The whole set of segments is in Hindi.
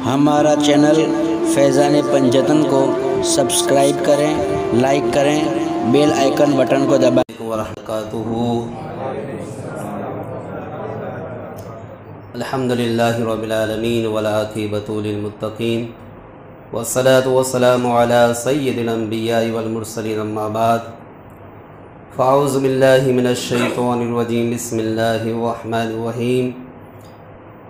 हमारा चैनल फैज़ान पंजतन को सब्सक्राइब करें, लाइक करें, बेल आइकन बटन को दबाएं। अल्हम्दुलिल्लाहि रब्बिल आलमीन वल आक़िबतु लिल मुत्तक़ीन वस्सलातु वस्सलामु अला सय्यिदिल अंबियाइ वल मुरसलीन अम्मा बाद फ़अऊज़ु बिल्लाहि मिनश शैतानिर रजीम बिस्मिल्लाहिर रहमानिर रहीम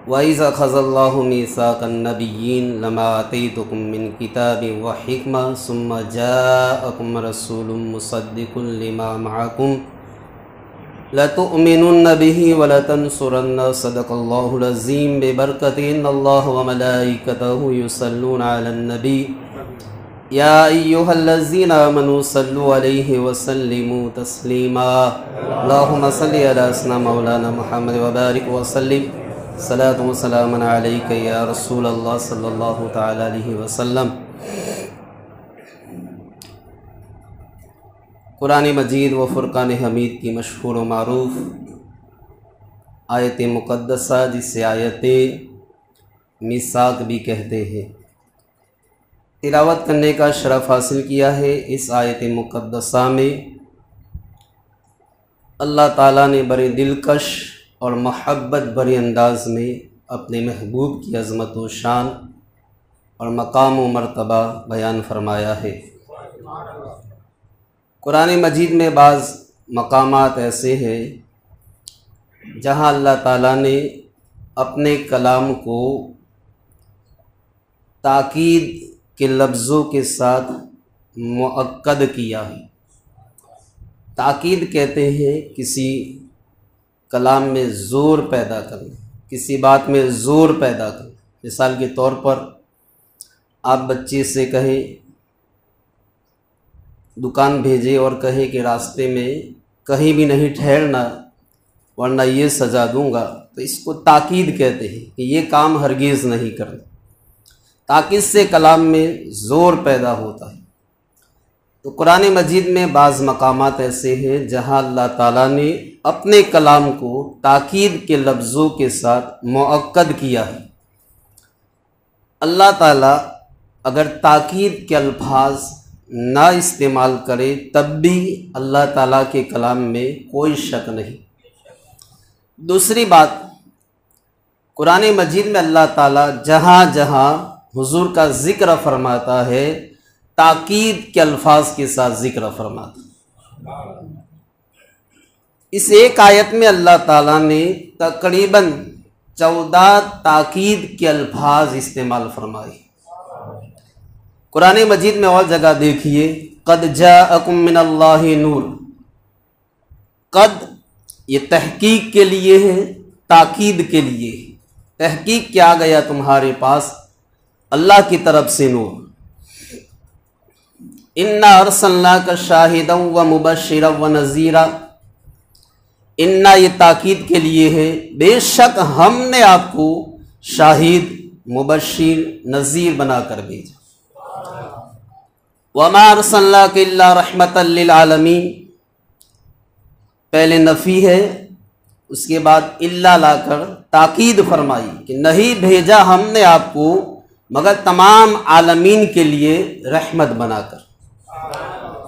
वइज़ा अख़ज़ल्लाहु मीसाक़न नबिय्यीन लमा आतैतुकुम मिन किताबिन व हिक्मा सुम्मा जाअकुम रसूलुम मुसद्दिक़ुन लिमा मअकुम लतुअमिनुन्न बिही व लतंसुरन्न सदक़ल्लाहुल अज़ीम बिबरकति इन्नल्लाह व मलाइकतहु युसल्लूना अलन नबी या अय्युहल्लज़ीना आमनू सल्लु अलैहि व सल्लिमू तस्लीमा अल्लाहुम्मा सल्लि अला सय्यिदिना मौलाना मुहम्मद व बारिक व सल्लिम सलातु व सलामुन अलैका या रसूल अल्लाह सल्लल्लाहु तआला अलैहि वसल्लम। कुरान मजीद व फ़ुरक़ान हमीद की मशहूर व मारूफ़ आयत मुक़द्दसा जिसे आयत मीसाक़ भी कहते हैं, तिलावत करने का शरफ़ हासिल किया है। इस आयत मुक़द्दसा में अल्लाह ताला ने बड़े दिलकश और मोहब्बत भरे अंदाज में अपने महबूब की अज़मत व शान और मकाम व मर्तबा बयान फरमाया है। कुरान मजीद में बाज़ मकामात ऐसे हैं जहाँ अल्लाह ताला ने अपने कलाम को ताकीद के लफ्ज़ों के साथ मुअक्कद किया है। ताकीद कहते हैं किसी कलाम में ज़ोर पैदा करना, किसी बात में ज़ोर पैदा करना। मिसाल के तौर पर आप बच्चे से कहें, दुकान भेजे और कहे कि रास्ते में कहीं भी नहीं ठहरना वरना ये सज़ा दूंगा, तो इसको ताकीद कहते हैं कि ये काम हरगिज़ नहीं करना। ताकीद से कलाम में ज़ोर पैदा होता है। तो कुरान मजीद में बाज़ मकामात ऐसे हैं जहाँ अल्लाह ताला ने अपने कलाम को ताकीद के लफ्ज़ों के साथ मुअक्कद किया है। अल्लाह ताला अगर ताकीद के अल्फाज ना इस्तेमाल करे तब भी अल्लाह ताला के कलाम में कोई शक नहीं। दूसरी बात, कुरान मजीद में अल्लाह ताला जहाँ जहाँ हुजूर का ज़िक्र फरमाता है ताकीद के अल्फाज के साथ ज़िक्र फरमाता। इस एक आयत में अल्लाह ताला ने तकरीबन 14 ताकीद के अल्फाज इस्तेमाल फरमाए। कुरान मजीद में और जगह देखिए, क़द जाअकुम मिनल्लाहि नूर। क़द ये तहकीक के लिए है, ताकीद के लिए। तहकीक क्या गया तुम्हारे पास अल्लाह की तरफ से नूर। इन्ना अरसलनाका शाहिदन व मुबश्शिरन व नज़ीरा। इन्ना ये ताकीद के लिए है, बेशक हमने आपको शाहिद, मुबश्शिर, नज़ीर बनाकर भेजा। वमा अरसलनाका इल्ला रहमतल लिल आलमीन। पहले नफ़ी है, उसके बाद इल्ला लाकर ताकीद फरमाई कि नहीं भेजा हमने आपको मगर तमाम आलमीन के लिए रहमत बनाकर।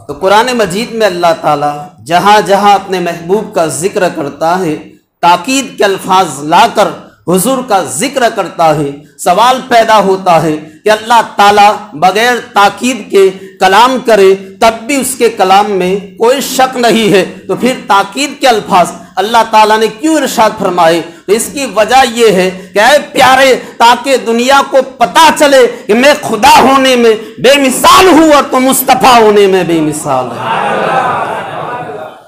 तो कुरान मजीद में अल्लाह ताला जहाँ जहाँ अपने महबूब का ज़िक्र करता है ताकीद के अल्फाज लाकर हुजूर का ज़िक्र करता है। सवाल पैदा होता है कि अल्लाह ताला बगैर ताकीद के कलाम करे तब भी उसके कलाम में कोई शक नहीं है, तो फिर ताकीद के अल्फाज अल्लाह ताला ने क्यों इरशाद फरमाए? तो इसकी वजह यह है कि ऐ प्यारे, ताकि दुनिया को पता चले कि मैं खुदा होने में बेमिसाल हूँ और तुम मुस्तफ़ा होने में बेमिसाल है।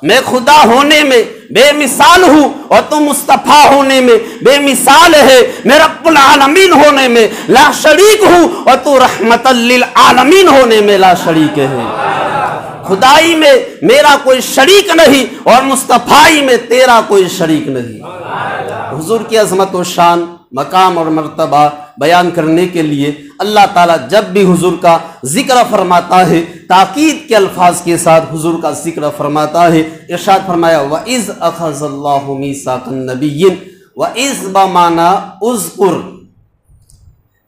मैं खुदा होने में बेमिसाल हूँ और तुम मुस्तफ़ा होने में बेमिसाल है। मैं रब्बुल आलमीन होने में ला शरीक हूँ और तू रहमतल लिल आलमीन होने में ला शरीक है। खुदाई में मेरा कोई शरीक नहीं और मुस्तफ़ाई में तेरा कोई शरीक नहीं। हुजूर की अज़मत व शान, मकाम और मर्तबा बयान करने के लिए अल्लाह ताला जब भी हुजूर का ज़िक्र फरमाता है ताकीद के अल्फाज के साथ हुजूर का ज़िक्र फरमाता है। इरशाद फरमाया व इज़ अख़ज़ल्लाहु मीसाक़न नबिय्यीन व इज़ बमाना उज़कुर।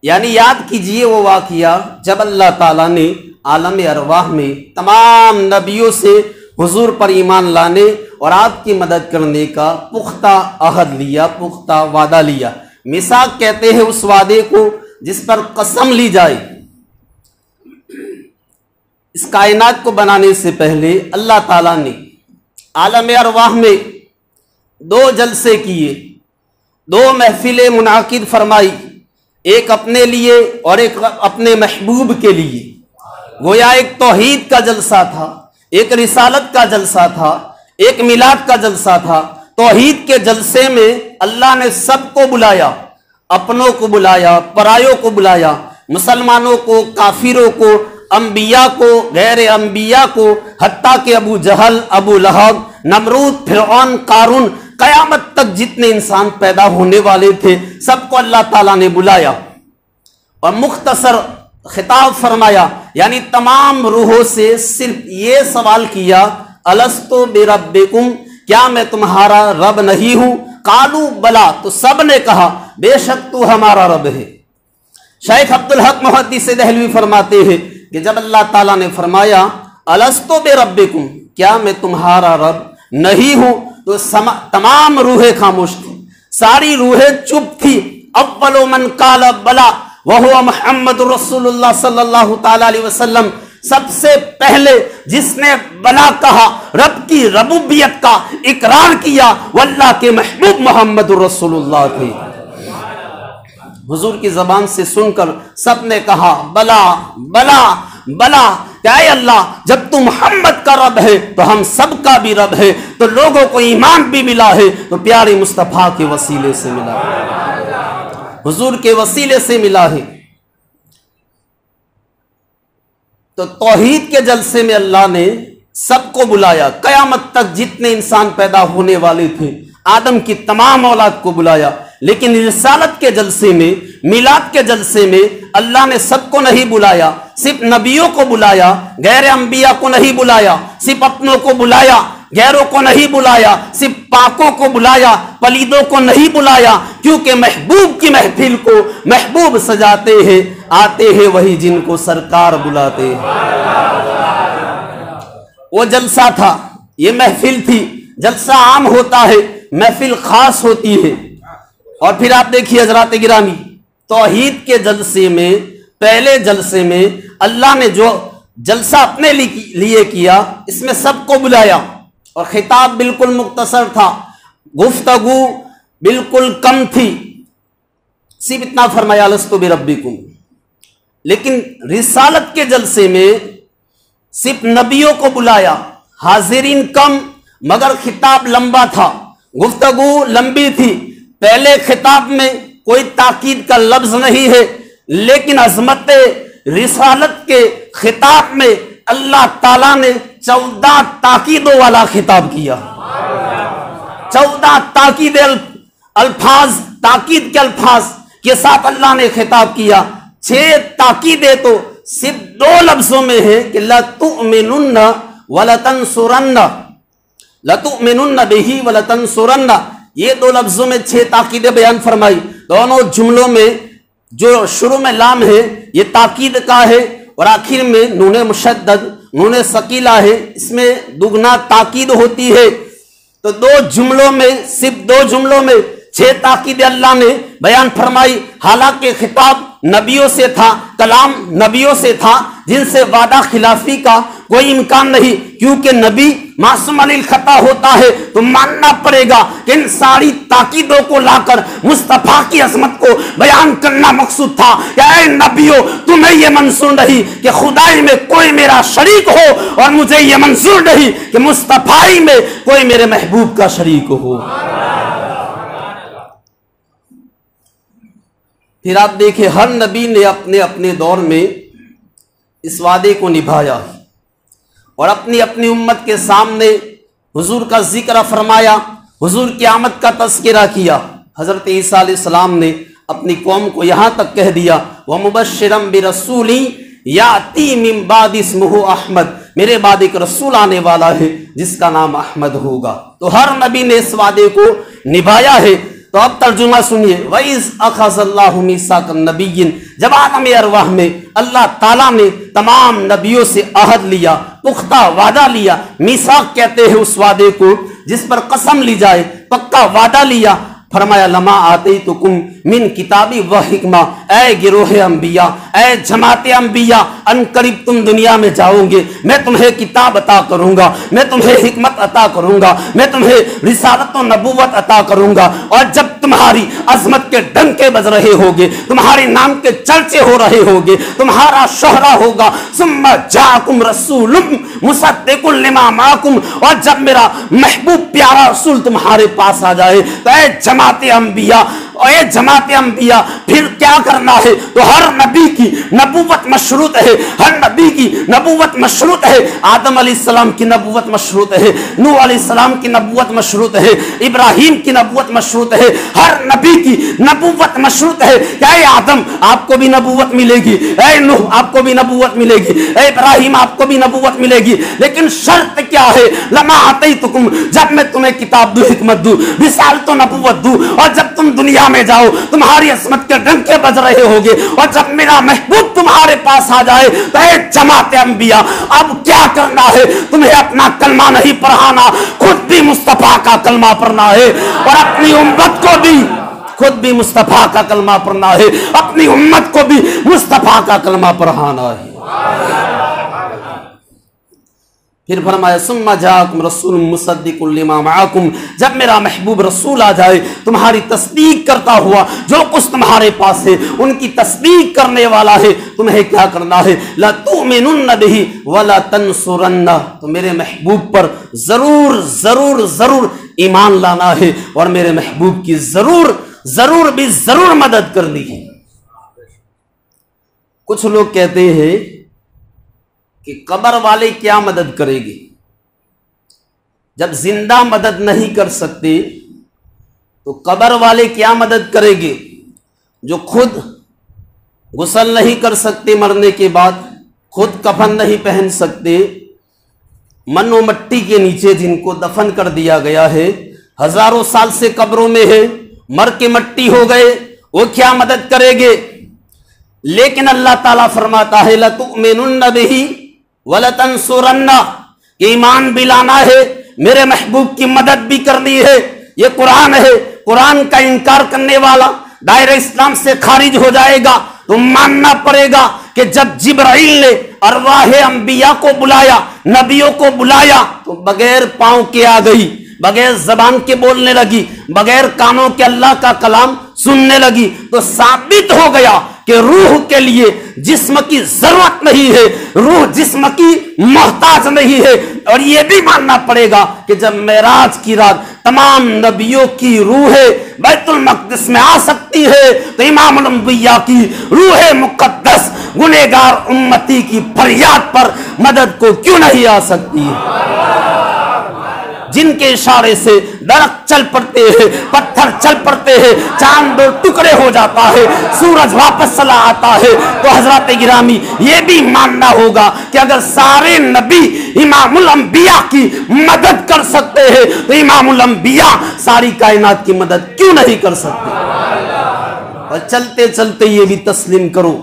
यानी याद कीजिए वो वाक़िया जब अल्लाह ताला ने आलम अरवाह में तमाम नबियों से हुजूर पर ईमान लाने और आपकी मदद करने का पुख्ता अहद लिया, पुख्ता वादा लिया। मिसाक कहते हैं उस वादे को जिस पर कसम ली जाए। इस कायनात को बनाने से पहले अल्लाह ताला ने आलम अरवाह में 2 जलसे किए, 2 महफिलें मुनाकिद फरमाई, एक अपने लिए और एक अपने महबूब के लिए। गोया एक तौहीद का जलसा था, एक रिसालत का जलसा था, एक मिलाद का जलसा था। तौहीद के जलसे में अल्लाह ने सबको बुलाया, अपनों को बुलाया, परायों को बुलाया, मुसलमानों को, काफिरों को, अंबिया को, गैर अंबिया को, हत्ता के अबू जहल, अबू लहब, नमरूद, फिरौन, कारून, कयामत तक जितने इंसान पैदा होने वाले थे सबको अल्लाह ताला ने बुलाया और मुख्तसर खिताब फरमाया। यानी तमाम रूहों से सिर्फ ये सवाल किया, अलस्तु बिरब्बिकुम, क्या मैं तुम्हारा रब नहीं हूं? कालू बला, तो सब ने कहा बेशक तू हमारा रब है। शेख अब्दुल हक मुहद्दिस दहलवी फरमाते हैं कि जब अल्लाह ताला ने फरमाया अलस्तु बिरब्बिकुम, क्या मैं तुम्हारा रब नहीं हूं, तो तमाम रूहें खामोश थी, सारी रूहें चुप थी। अव्वलो मन काला बला वह मुहम्मद रसूलुल्लाह सल्लल्लाहु ताला अलैहि वसल्लम, सबसे पहले जिसने बला कहा, रब की रबूबियत का इकरार किया, वल्लाह के महबूब मोहम्मद रसूलुल्लाह थे। हुजूर की जबान से सुनकर सब ने कहा बला बला बला, क्या अल्लाह जब तू मोहम्मद का रब है तो हम सब का भी रब है, तो लोगों को ईमान भी मिला है तो प्यारे मुस्तफा के वसीले से मिला है, हुजूर के वसीले से मिला है। तो तौहीद के जलसे में अल्लाह ने सबको बुलाया, कयामत तक जितने इंसान पैदा होने वाले थे, आदम की तमाम औलाद को बुलाया। लेकिन रिसालत के जलसे में, मिलाद के जलसे में अल्लाह ने सबको नहीं बुलाया, सिर्फ नबियों को बुलाया, गैर अंबिया को नहीं बुलाया, सिर्फ अपनों को बुलाया, गैरों को नहीं बुलाया, सिर्फ पाकों को बुलाया, पलीदों को नहीं बुलाया, क्योंकि महबूब की महफिल को महबूब सजाते हैं, आते हैं वही जिनको सरकार बुलाते हैं। वो जलसा था, ये महफिल थी। जलसा आम होता है, महफिल खास होती है। और फिर आप देखिए हजरात गिरामी, तौहीद के जलसे में, पहले जलसे में अल्लाह ने जो जलसा अपने लिए किया, इसमें सबको बुलाया और खिताब बिल्कुल मुख्तसर था, गुफ्तगू बिल्कुल कम थी, सिर्फ इतना फरमाया अलस्तु बिरब्बिकुम। लेकिन रिसालत के जलसे में सिर्फ नबियों को बुलाया, हाजिरीन कम मगर खिताब लंबा था, गुफ्तगू लंबी थी। पहले खिताब में कोई ताकीद का लफ्ज नहीं है, लेकिन अजमत रिसालत के खिताब में अल्लाह ताला ने 14 ताकीदों वाला खिताब किया। 14 ताकीद अल्फाज, ताकीद के अल्फाज के साथ अल्लाह ने खिताब किया। 6 ताकीदें तो सिर्फ 2 लफ्जों में है कि लतुमिनुन्ना वलतंसुरन्ना, लतुमिनुन्ना बिही वलतंसुरन्ना, ये 2 लफ्जों में 6 ताकीदें बयान फरमाई। दोनों जुमलों में जो शुरू में लाम है ये ताकीद का है और आखिर में नूने मुशद्दद, नूने सकीला है, इसमें दुगना ताकीद होती है। तो 2 जुमलों में, सिर्फ 2 जुमलों में 6 ताकीद अल्लाह ने बयान फरमाई। हालांकि खिताब नबियों से था, कलाम नबियों से था, जिनसे वादा खिलाफी का कोई इम्कान नहीं, क्योंकि नबी मासूम अनिल खता होता है। तो मानना पड़ेगा कि इन सारी ताकीदों को लाकर मुस्तफा की अजमत को बयान करना मकसूद था। ऐ नबियों, तुम्हें यह मंजूर नहीं कि खुदाई में कोई मेरा शरीक हो, और मुझे यह मंजूर नहीं कि मुस्तफाई में कोई मेरे महबूब का शरीक हो। फिर आप देखिए, हर नबी ने अपने अपने दौर में इस वादे को निभाया और अपनी अपनी उम्मत के सामने हुजूर का जिक्र फरमाया, हुजूर की आमद का तज़किरा किया। हज़रत ईसा अलैहिस्सलाम ने अपनी कौम को यहाँ तक कह दिया, व मुबश्शिरम बिरसूली याती मिन बाद इस्मुहु अहमद, मेरे बाद एक रसूल आने वाला है जिसका नाम अहमद होगा। तो हर नबी ने इस वादे को निभाया है। तो अब तर्जुमा सुनिए, वइज़ अख़ज़ल्लाहु मीसाक़न नबिय्यिन, जब आलम अरवाह में अल्लाह ताला ने तमाम नबियों से अहद लिया, पुख्ता वादा लिया। मीसाक कहते हैं उस वादे को जिस पर कसम ली जाए, पक्का वादा लिया। फरमाया लमा आते तो कुम मिन किताबी व हिकमा, ऐ गिरोहे अंबिया, ऐ जमाते अंबिया, अनकरीब तुम दुनिया में जाओगे, मैं तुम्हें किताब अता करूंगा, मैं तुम्हें हिकमत अता करूंगा, मैं तुम्हें रिसालत व नबूवत अता करूंगा। और जब तुम्हारी अजमत के डंके बज रहे होगे, तुम्हारे नाम के चर्चे हो रहे होगे, तुम्हारा शोहरा होगा, सुम्मा जाकुम रसूलुम मुसद्दिकुल लिमा माकुम, और जब मेरा महबूब प्यारा रसूल तुम्हारे पास आ जाए तो ऐ जमाते अंबिया, और जमाते अंबिया फिर क्या करना है? तो हर नबी की नबूवत मशरूत है, हर नबी की नबूवत मशरूत है। आदम अलैहिस्सलाम की नबूवत मशरूत है, नूह अलैहिस्सलाम की नबूवत मशरूत है, इब्राहिम की नबूवत मशरूत है, हर नबी की नबूवत मशरूत है। क्या आदम आपको भी नबूवत मिलेगी, ऐ नूह आपको भी नबूवत मिलेगी, ऐ इब्राहिम आपको भी नबूवत मिलेगी, लेकिन शर्त क्या है? लमा आतैतुकुम, जब मैं तुम्हें किताब दूं, हिकमत दूं, रिसालत व नबूवत दूं, और जब तुम दुनिया में जाओ तुम्हारी असमत के डंके बज रहे होगे, और जब मेरा महबूब तुम्हारे पास आ जाए तो ऐ जमाते अंबिया, अब क्या करना है? तुम्हें अपना कलमा नहीं पढ़ाना, खुद भी मुस्तफा का कलमा पढ़ना है, और अपनी उम्मत को भी खुद भी मुस्तफा का कलमा पढ़ना है, अपनी उम्मत को भी मुस्तफा का कलमा पढ़ाना है। फिर फरमाया सुम्मा जाकुम रसूल मुसद्दिकुल लिमा माकुम, जब मेरा महबूब रसूल आ जाए तुम्हारी तस्दीक करता हुआ, जो कुछ तुम्हारे पास है उनकी तस्दीक करने वाला है, तुम्हें क्या करना है? ला तुमिनुन्न बिही वला तंसुरन्ना, तो मेरे महबूब पर जरूर जरूर जरूर ईमान लाना है, और मेरे महबूब की जरूर जरूर भी जरूर मदद करनी है। कुछ लोग कहते हैं कि कब्र वाले क्या मदद करेंगे? जब जिंदा मदद नहीं कर सकते तो कब्र वाले क्या मदद करेंगे? जो खुद गुस्ल नहीं कर सकते मरने के बाद, खुद कफन नहीं पहन सकते, मन्नो मट्टी के नीचे जिनको दफन कर दिया गया है, हजारों साल से कब्रों में है, मर के मट्टी हो गए, वो क्या मदद करेंगे? लेकिन अल्लाह ताला फरमाता है लतुमिनुन्न बिही वला तंसुरन्ना, ईमान भी लाना है, मेरे महबूब की मदद भी करनी है। ये कुरान है, कुरान का इनकार करने वाला दायरे इस्लाम से खारिज हो जाएगा। तो मानना पड़ेगा कि जब जिब्राइल ने अरवाह अंबिया को बुलाया, नबियों को बुलाया, तो बगैर पांव के आ गई, बगैर जबान के बोलने लगी, बगैर कानों के अल्लाह का कलाम सुनने लगी। तो साबित हो गया कि रूह के लिए जिस्म की जरूरत नहीं है, रूह जिस्म की मोहताज नहीं है। और यह भी मानना पड़ेगा कि जब मेराज की रात तमाम नबियों की रूहें बैतुल मक़दिस में आ सकती है, तो इमामुल अंबिया की रूह मुक़द्दस गुनहगार उम्मती की फरियाद पर मदद को क्यों नहीं आ सकती है? जिनके इशारे से दरख्त चल पड़ते हैं, पत्थर चल पड़ते हैं, चांद दो टुकड़े हो जाता है, सूरज वापस चला आता है। तो हजरत गिरामी ये भी मानना होगा कि अगर सारे नबी इमामुल अंबिया की मदद कर सकते हैं, तो इमामुल अंबिया सारी कायनात की मदद क्यों नहीं कर सकते? और चलते चलते ये भी तस्लीम करो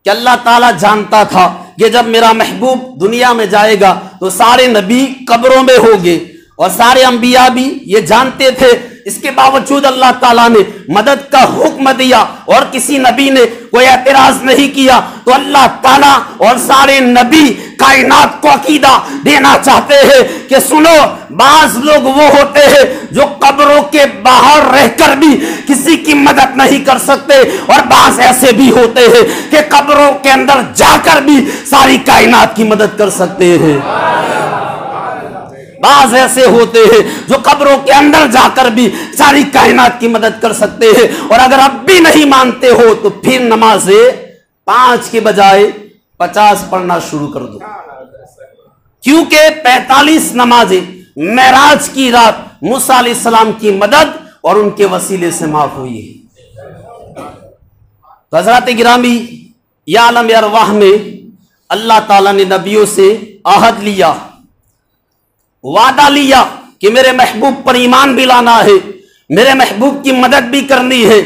कि अल्लाह ताला जानता था कि जब मेरा महबूब दुनिया में जाएगा तो सारे नबी कब्रों में होंगे, और सारे अंबिया भी ये जानते थे। इसके बावजूद अल्लाह ताला ने मदद का हुक्म दिया और किसी नबी ने कोई एतराज नहीं किया। तो अल्लाह ताला और सारे नबी कायनात को अकीदा देना चाहते हैं कि सुनो, बाज लोग वो होते हैं जो कब्रों के बाहर रहकर भी किसी की मदद नहीं कर सकते, और बाज ऐसे भी होते हैं कि कब्रों के अंदर जाकर भी सारी कायनात की मदद कर सकते हैं। बाज ऐसे होते हैं जो कब्रों के अंदर जाकर भी सारी कायनात की मदद कर सकते हैं। और अगर अब भी नहीं मानते हो तो फिर नमाज़े 5 के बजाय 50 पढ़ना शुरू कर दो, क्योंकि 45 नमाजें मेराज की रात मूसा अलैहिस्सलाम की मदद और उनके वसीले से माफ हुई है। तो हज़रात गिरामी, या आलम अरवाह में अल्लाह ताला ने नबियों से आहद लिया, वादा लिया कि मेरे महबूब पर ईमान भी लाना है, मेरे महबूब की मदद भी करनी है।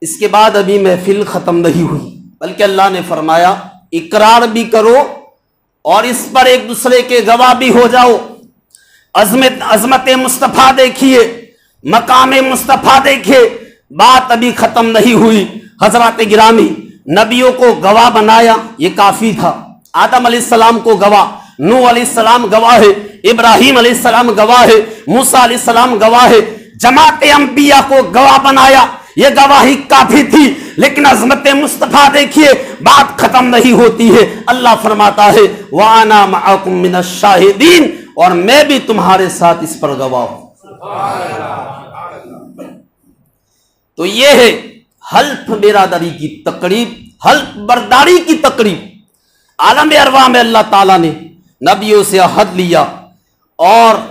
इसके बाद अभी महफिल ख़त्म नहीं हुई, बल्कि अल्लाह ने फरमाया इकरार भी करो और इस पर एक दूसरे के गवाह भी हो जाओ। अजमत मुस्तफ़ा देखिए, मकाम मुस्तफ़ा देखिए। बात अभी ख़त्म नहीं हुई। हजरत गिरामी नबियों को गवाह बनाया, ये काफ़ी था। आदम अलैहिस्सलाम को गवाह, नूह अलैहिस्सलाम गवाह है, इब्राहिम अलैहिस्सलाम गवाह है, मूसा अलैहिस्सलाम गवाह है। जमात अंबिया को गवाह बनाया, ये गवाही काफी थी। लेकिन अज़मत मुस्तफ़ा देखिए, बात खत्म नहीं होती है। अल्लाह फरमाता है वाना मअकुम मिनश शाहिदीन, और मैं भी तुम्हारे साथ इस पर गवाह हूं। तो ये है हल्फ बिरादरी की तकरीब, हल्फ बर्दारी की तकरीब। आलम अरवा में अल्लाह ताला ने नबियों से अहद लिया, और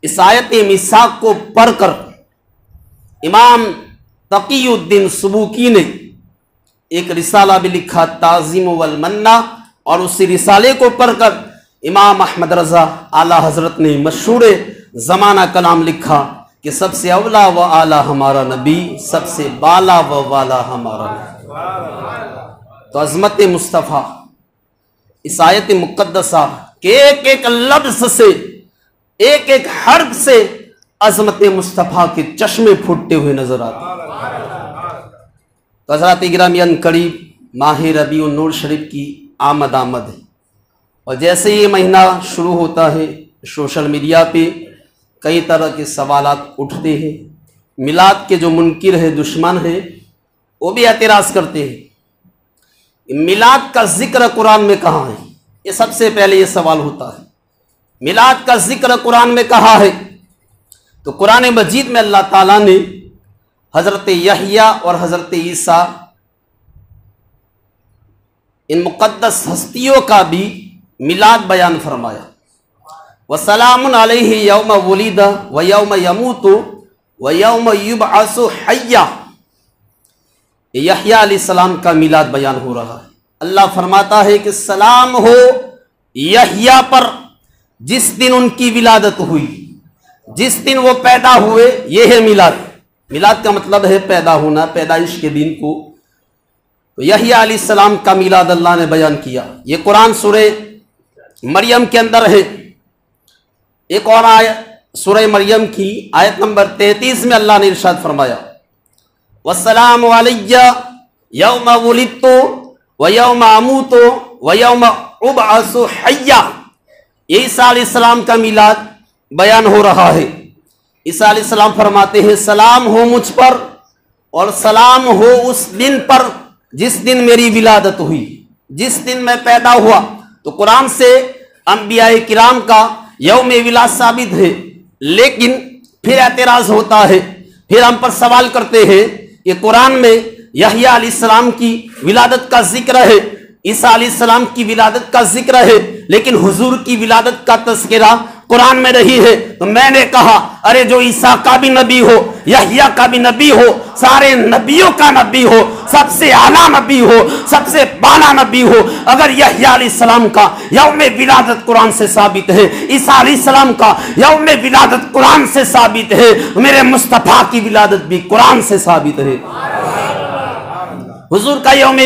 इस आयत मिसाक को पढ़कर इमाम तकीउद्दीन सुबूकी ने एक रिसाला भी लिखा, ताज़ीम वल मन्ना, और उसी रिसाले को पढ़कर इमाम अहमद रजा आला हजरत ने मशहूर ज़माना कलाम लिखा कि सबसे अवला व आला हमारा नबी, सबसे बाला व वाला हमारा नबी। तो अज़मत मुस्तफ़ा इस आयत मुक़द्दसा के एक एक लफ्ज़ से, एक एक हर्फ से अज़मत मुस्तफ़ा के चश्मे फूटते हुए नजर आते। तो हज़रात गिरामियन करीब माह रबीउन नूर शरीफ की आमद है, और जैसे ये महीना शुरू होता है सोशल मीडिया पे कई तरह के सवालात उठते हैं। मिलाद के जो मुनकिर है, दुश्मन है, वो भी एतराज़ करते हैं मिलाद का जिक्र कुरान में कहाँ है। ये सबसे पहले ये सवाल होता है, मिलाद का जिक्र कुरान में कहाँ है। तो कुरान मजीद में अल्लाह ताला ने हज़रत यहया और हज़रत ईसा, इन मुक़द्दस हस्तियों का भी मिलाद बयान फरमाया। वसलामुन अलैहि यौम वुलिदा व यौम यमूतु व यौम युबअसु हय्या। यहया अलैहिस्सलाम का मिलाद बयान हो रहा है। अल्लाह फरमाता है कि सलाम हो यहया पर, जिस दिन उनकी विलादत हुई, जिस दिन वो पैदा हुए। ये है मिलाद। मिलाद का मतलब है पैदा होना, पैदाइश के दिन को। तो यहया अलैहिस्सलाम का मिलाद अल्लाह ने बयान किया। ये कुरान सूरे मरियम के अंदर है। एक और आयत सूरह मरियम की आयत नंबर 33 में अल्लाह ने इरशाद फरमाया वस्सलामु अलैया यौम वुलिदतु व यौम अमूतु व यौम उबअसु हय्या। ईसा अलैहिस्सलाम का मिलाद बयान हो रहा है। ईसा अलैहिस्सलाम फरमाते हैं सलाम हो मुझ पर और सलाम हो उस दिन पर जिस दिन मेरी विलादत हुई, जिस दिन मैं पैदा हुआ। तो कुरान से अंबियाए किराम का यौम विलाद साबित है, लेकिन फिर एतराज होता है, फिर हम पर सवाल करते हैं कि कुरान में यहया अलैहिस्सलाम की विलादत का जिक्र है, ईसा अलैहिस्सलाम की विलादत का जिक्र है, लेकिन हुजूर की विलादत का तज़किरा कुरान में नहीं है। तो मैंने कहा अरे जो ईसा का भी नबी हो, यहया का भी नबी हो, सारे नबियों का नबी हो, सबसे आला नबी हो, सबसे बाला नबी हो, अगर यहया अलैहिस्सलाम का यौम विलादत कुरान से साबित है, ईसा अलैहिस्सलाम का यौम विलादत कुरान से साबित है, मेरे मुस्तफ़ा की विलादत भी कुरान से साबित है। हुजूर का यौम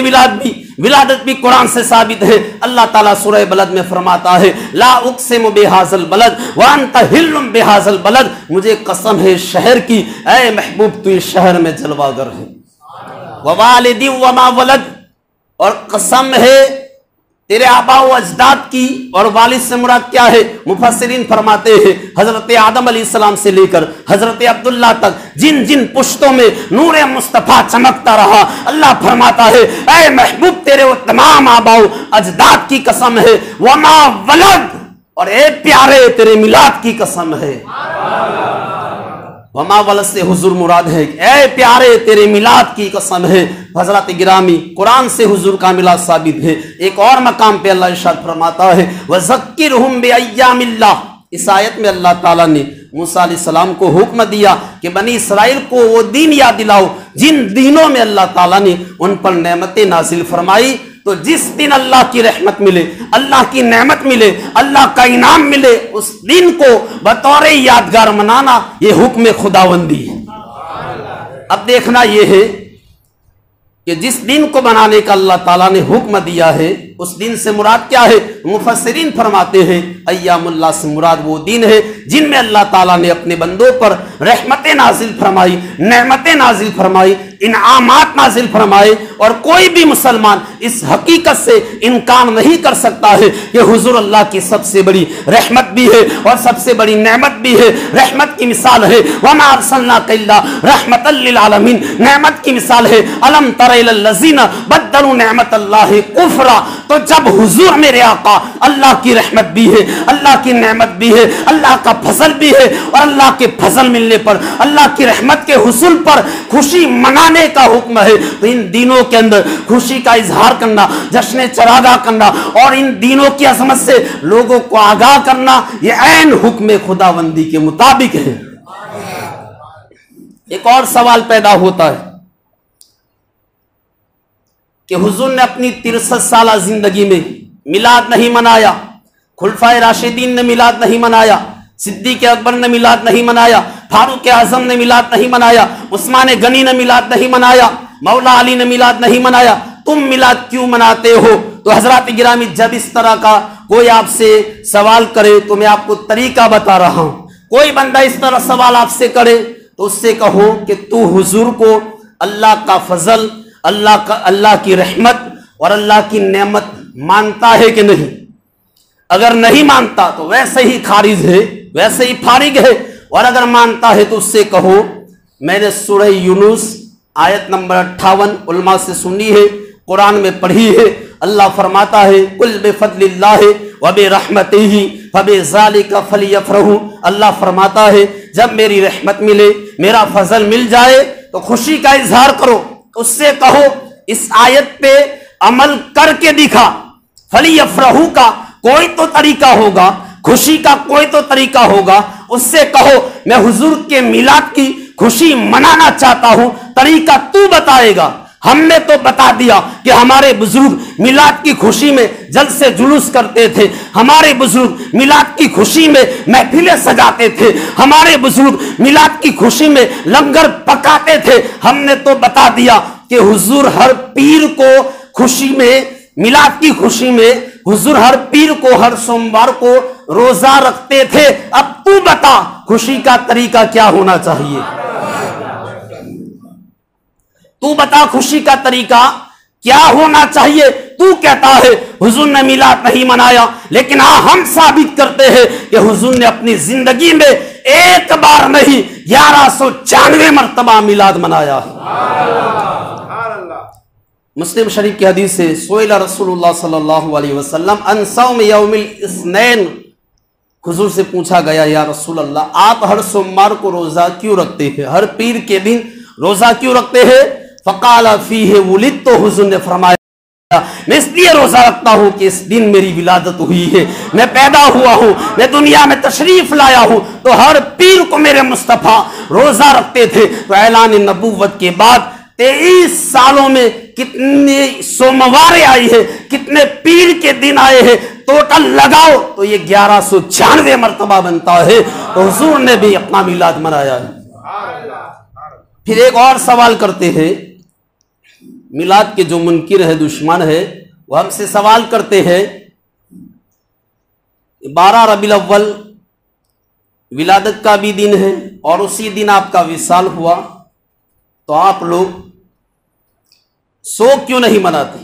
विलादत भी कुरान से साबित है। अल्लाह ताला सूरह बलद में फरमाता है ला उक़सिमु बिहाज़ल बलद व अंत हिल्लुम बिहाज़ल बलद। मुझे कसम है शहर की, ऐ महबूब तू इस शहर में जलवागर है। व वालिदी व मा वलद, और कसम है तेरे आबा व अजदाद की, और वालिद से मुराद क्या है? मुफस्सिरीन फरमाते हैं हजरत आदम अलैहिस्सलाम से लेकर हजरत अब्दुल्ला तक जिन जिन पुश्तों में नूरे मुस्तफ़ा चमकता रहा, अल्लाह फरमाता है ऐ महबूब तेरे वो तमाम आबाओ अजदाद की कसम है, वमा वलद, और ए प्यारे तेरे मिलाद की कसम है। वमा वलद से हुजूर मुराद है, ए प्यारे तेरे मिलाद की कसम है। हजरत गिरामी कुरान से हुजूर का मिलाद साबित है। एक और मकाम पे अल्लाह इरशाद फरमाता है वज़क्किरहुम बिअय्यामिल्लाह। इस आयत में अल्लाह ताला ने मूसा अलैहिस्सलाम को हुक्म दिया कि बनी इस्राइल को वो दिन याद दिलाओ जिन दिनों में अल्लाह ताला ने उन पर नेमतें नाजिल फरमाई। तो जिस दिन अल्लाह की रहमत मिले, अल्लाह की नेमत मिले, अल्लाह का इनाम मिले, उस दिन को बतौर यादगार मनाना ये हुक्म खुदावंदी है। अब देखना यह है कि जिस दिन को बनाने का अल्लाह ताला ने हुक्म दिया है उस दिन से मुराद क्या है? मुफस्सिरीन फरमाते हैं अय्यामुल्लाह से मुराद वो दिन है जिनमें अल्लाह ताला ने अपने बंदों पर रहमतें नाजिल फरमाई, नेमतें नाजिल फरमाई, इनामात नाजिल फरमाए। और कोई भी मुसलमान इस हकीकत से इनकार नहीं कर सकता है कि हुजूर अल्लाह की सबसे बड़ी रहमत भी है और सबसे बड़ी नेमत भी है। रहमत की मिसाल है वमा अरसलनाका इल्ला रहमतल लिल आलमीन, नेमत की मिसाल है अलम तरा इलल लज़ीना बद्दलू नेमतल्लाहि कुफ्रा। तो जब हुजूर मेरे आका अल्लाह की रहमत भी है, अल्लाह की नेमत भी है, अल्लाह का फजल भी है और अल्लाह के फजल मिलने पर, अल्लाह की रहमत के हुसूल पर खुशी मनाने का हुक्म है, तो इन दिनों के अंदर खुशी का इजहार करना, जश्न चरागा करना और इन दिनों की अजमत से लोगों को आगाह करना, यह ऐन हुक्म खुदाबंदी के मुताबिक है। एक और सवाल पैदा होता है कि हुजूर ने अपनी 63 साल जिंदगी में मिलाद नहीं मनाया, खुलफाए राशिदीन ने मिलाद नहीं मनाया, सिद्दीक अकबर ने मिलाद नहीं मनाया, फारूक आजम ने मिलाद नहीं मनाया, उस्मान गनी ने मिलाद नहीं मनाया, मौला अली ने मिलाद नहीं मनाया, तुम मिलाद क्यों मनाते हो? तो हजरत गिरामी जब इस तरह का कोई आपसे सवाल करे तो मैं आपको तरीका बता रहा हूं। कोई बंदा इस तरह सवाल आपसे करे तो उससे कहो कि तू हुजूर को अल्लाह का फजल, अल्लाह की रहमत और अल्लाह की नेमत मानता है कि नहीं? अगर नहीं मानता तो वैसे ही खारिज है, वैसे ही फारिग है। और अगर मानता है तो उससे कहो मैंने सूरह यूनुस आयत नंबर 58 उलमा से सुनी है, कुरान में पढ़ी है। अल्लाह फरमाता है कुल बिफद्लिल्लाहि व बिरहमतिही फबिज़ालिका फलियफ़रहू। अल्लाह फरमाता है जब मेरी रहमत मिले, मेरा फजल मिल जाए तो खुशी का इजहार करो। उससे कहो इस आयत पे अमल करके दिखा। फलियफ़रहू का कोई तो तरीका होगा, खुशी का कोई तो तरीका होगा। उससे कहो मैं हुजूर के मिलाद की खुशी मनाना चाहता हूं, तरीका तू बताएगा। हमने तो बता दिया कि हमारे बुजुर्ग मिलाद की खुशी में जलसे जुलूस करते थे, हमारे बुजुर्ग मिलाद की खुशी में महफिलें सजाते थे, हमारे बुजुर्ग मिलाद की खुशी में लंगर पकाते थे। हमने तो बता दिया कि हुजूर हर पीर को खुशी में, मिलाद की खुशी में हुजूर हर पीर को, हर सोमवार को रोजा रखते थे। अब तू बता खुशी का तरीका क्या होना चाहिए? तू बता खुशी का तरीका क्या होना चाहिए? तू कहता है हुजूर ने मिलाद नहीं मनाया, लेकिन हाँ हम साबित करते हैं कि हुजूर ने अपनी जिंदगी में एक बार नहीं 1194 मरतबा मिलाद मनाया। मुस्लिम शरीफ की हदीस से सोइला रसूलुल्लाह सल्लल्लाहु अलैहि वसल्लम अन सौम यौमिल इस्नैन, हुजूर से पूछा गया या रसूल अल्लाह आप हर सोमवार को रोजा क्यों रखते हैं, हर पीर के दिन रोजा क्यों रखते हैं? फ़क़ाला फ़ीहि वुलिद, तो हुजूर ने फरमाया मैं इसलिए रोजा रखता हूं कि इस दिन मेरी विलादत हुई है, मैं पैदा हुआ हूं, मैं दुनिया में तशरीफ लाया हूं। तो हर पीर को मेरे मुस्तफा रोजा रखते थे। तो ऐलान नबूवत के बाद 23 सालों में कितने सोमवार आई है, कितने पीर के दिन आए हैं, टोटल लगाओ तो ये 1196 मरतबा बनता है। तो हुजूर ने भी अपना मिलाद मनाया है। फिर एक और सवाल करते हैं, मिलाद के जो मुनकिर है, दुश्मन है, वो हमसे सवाल करते हैं 12 रबीउल अव्वल विलादत का भी दिन है और उसी दिन आपका विसाल हुआ, तो आप लोग शोक क्यों नहीं मनाते?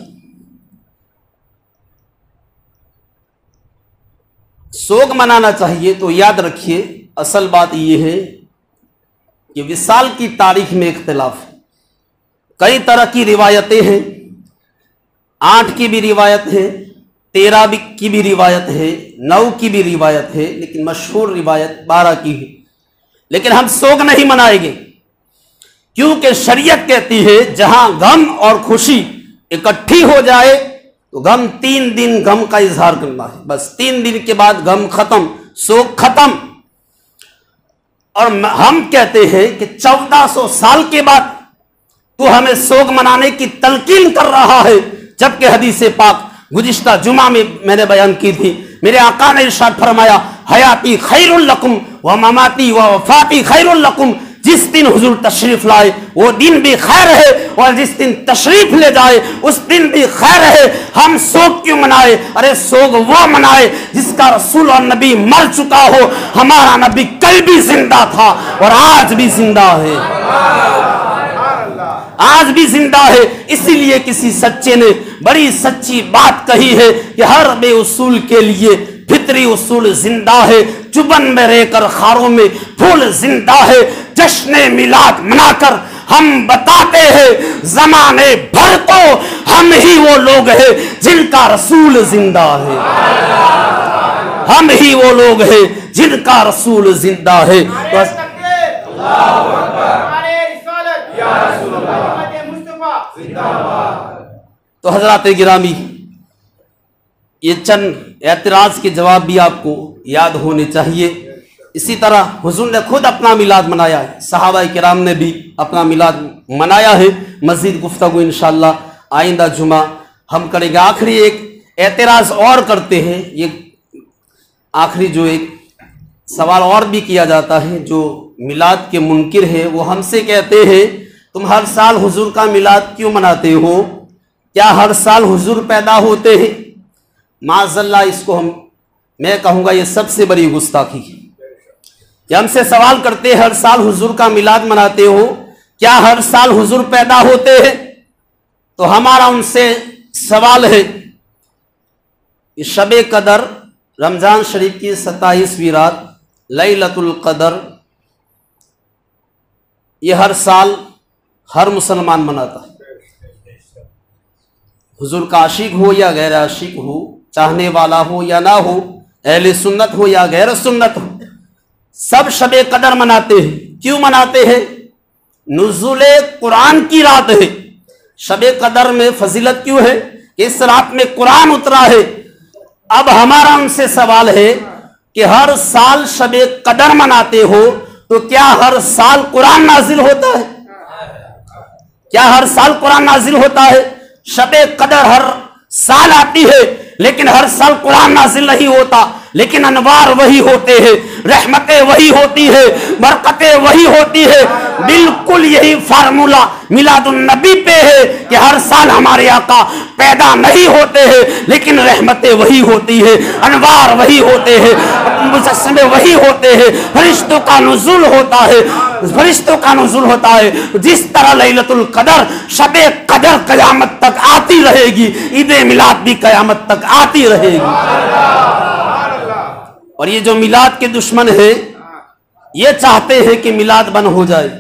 शोक मनाना चाहिए। तो याद रखिए असल बात यह है कि विसाल की तारीख में इख्तिलाफ है। कई तरह की रिवायतें हैं, 8 की भी रिवायत है, 13 की भी रिवायत है, 9 की भी रिवायत है, लेकिन मशहूर रिवायत 12 की है। लेकिन हम शोक नहीं मनाएंगे क्योंकि शरीयत कहती है जहां गम और खुशी इकट्ठी हो जाए तो गम 3 दिन गम का इजहार करना है, बस 3 दिन के बाद गम खत्म, शोक खत्म। और हम कहते हैं कि 1400 साल के बाद तू हमें शोक मनाने की तलकीन कर रहा है, जबकि हदीस पाक गुज़िश्ता जुमा में मैंने बयान की थी। मेरे आका ने इरशाद फरमाया हयाती खैरुल लकुम व ममाती व वफाती खैरुल लकुम। जिस दिन हुजूर तशरीफ लाए वो दिन भी खैर है, और जिस दिन तशरीफ ले जाए उस दिन भी खैर है। हम सोग क्यों मनाए? अरे सोग वो मनाए जिसका रसूल और नबी मर चुका हो। हमारा नबी कल भी जिंदा था और आज भी जिंदा है, आज भी जिंदा है। इसीलिए किसी सच्चे ने बड़ी सच्ची बात कही है कि हर बेउसूल के लिए फितरी उसूल जिंदा है। चुबन में रहकर खारों में फूल जिंदा है। जश्न मिलाद मनाकर हम बताते हैं जमाने भर को हम ही वो लोग हैं जिनका रसूल जिंदा है। हम ही वो लोग हैं जिनका रसूल जिंदा है। तो हजरात गिरामी, ये चंद एतराज के जवाब भी आपको याद होने चाहिए। इसी तरह हुजूर ने खुद अपना मिलाद मनाया है, सहाबा किराम ने भी अपना मिलाद मनाया है। मज़ीद गुफ्तगू इंशाअल्लाह आइंदा जुमा हम करेंगे। आखिरी एक एतराज और करते हैं। ये आखिरी जो एक सवाल और भी किया जाता है, जो मिलाद के मुनकिर है वो हमसे कहते हैं तुम हर साल हुजूर का मिलाद क्यों मनाते हो? क्या हर साल हुजूर पैदा होते हैं? माज़ल्ला, इसको मैं कहूँगा ये सबसे बड़ी गुस्ताखी है कि हमसे सवाल करते हैं हर साल हुजूर का मिलाद मनाते हो, क्या हर साल हुजूर पैदा होते हैं? तो हमारा उनसे सवाल है कि शबे कदर रमज़ान शरीफ की 27वीं रात लैलतुल कदर, ये हर साल हर मुसलमान मनाता है। हुजूर का आशिक हो या गैर आशिक हो, चाहने वाला हो या ना हो, अहले सुन्नत हो या गैर सुन्नत हो, सब शबे कदर मनाते हैं। क्यों मनाते हैं? नुज़ुले कुरान की रात है। शबे कदर में फजीलत क्यों है? इस रात में कुरान उतरा है। अब हमारा उनसे सवाल है कि हर साल शबे कदर मनाते हो तो क्या हर साल कुरान नाजिल होता है? क्या हर साल कुरान नाजिल होता है? शबे कदर हर साल आती है लेकिन हर साल कुरान नाजिल नहीं होता, लेकिन अनवार वही होते हैं, रहमतें वही होती है, बरकतें वही होती है। बिल्कुल यही फार्मूला मिलादुन नबी पे है कि हर साल हमारे आका पैदा नहीं होते हैं लेकिन रहमतें वही होती है, अनवार वही होते हैं, मुजस्समे वही होते हैं, फरिश्तों का नुज़ुल होता है, फरिश्तों का नुज़ुल होता है। जिस तरह लैलतुल कदर शबे कदर कयामत तक आती रहेगी, ईद मिलाद भी कयामत तक आती रहेगी। और ये जो मिलाद के दुश्मन है ये चाहते हैं कि मिलाद बंद हो जाए,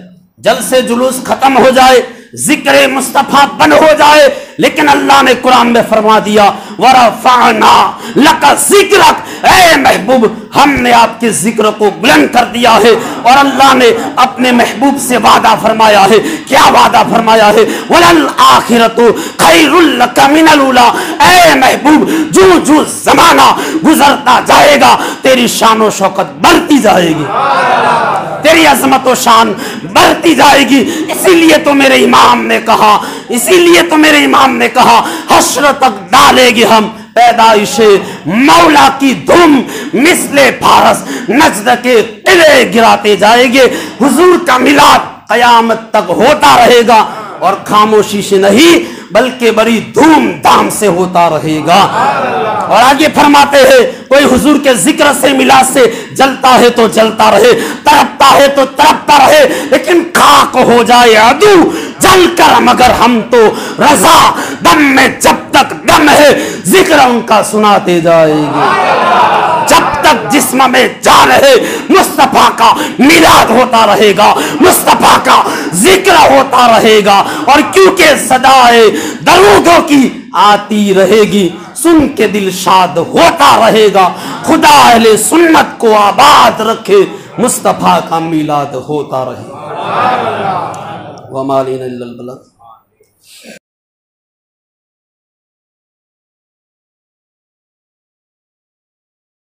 जल्द से जुलूस खत्म हो जाए, जिक्र मुस्तफा बंद हो जाए। लेकिन अल्लाह ने कुरान में फरमा दिया वरफ़अना लका ज़िक्रक, ऐ महबूब हमने आपके जिक्र को बुलंद कर दिया है। और अल्लाह ने अपने महबूब से वादा फरमाया है। क्या वादा फरमाया है? वलल आखिरतु खैरुल लका मिनल उला, ऐ महबूब जो जो जमाना गुजरता जाएगा तेरी शान व शौकत बढ़ती जाएगी, तेरी अजमत व शान बढ़ती जाएगी। इसीलिए तो मेरे इमाम ने कहा, इसीलिए तो मेरे इमाम ने कहा हश्र तक डालेगी हम पैदाइशे मौला की धूम, मिसले फारस नजद के किले गिराते जाएंगे। हुजूर का मिलाद कयामत तक होता रहेगा और खामोशी से नहीं बल्कि बड़ी धूमधाम से होता रहेगा। और आगे फरमाते हैं कोई हुजूर के जिक्र से मिलाद से जलता है तो जलता रहे, तड़पता है तो तड़पता रहे, लेकिन खाक हो जाए अदू जलकर मगर हम तो रजा, दम में जब तक दम है जिक्र उनका सुनाते जाएंगे, जब तक जिस्म में जान है मुस्तफा का मिलाद होता रहेगा, मुस्तफा का जिक्र होता रहेगा। और क्योंकि सदाए दरूदों की आती रहेगी, सुन के दिल शाद होता रहेगा। खुदा अहले सुन्नत को आबाद रखे, मुस्तफा का मिलाद होता रहे। वमा अलैना इल्लल बलाग।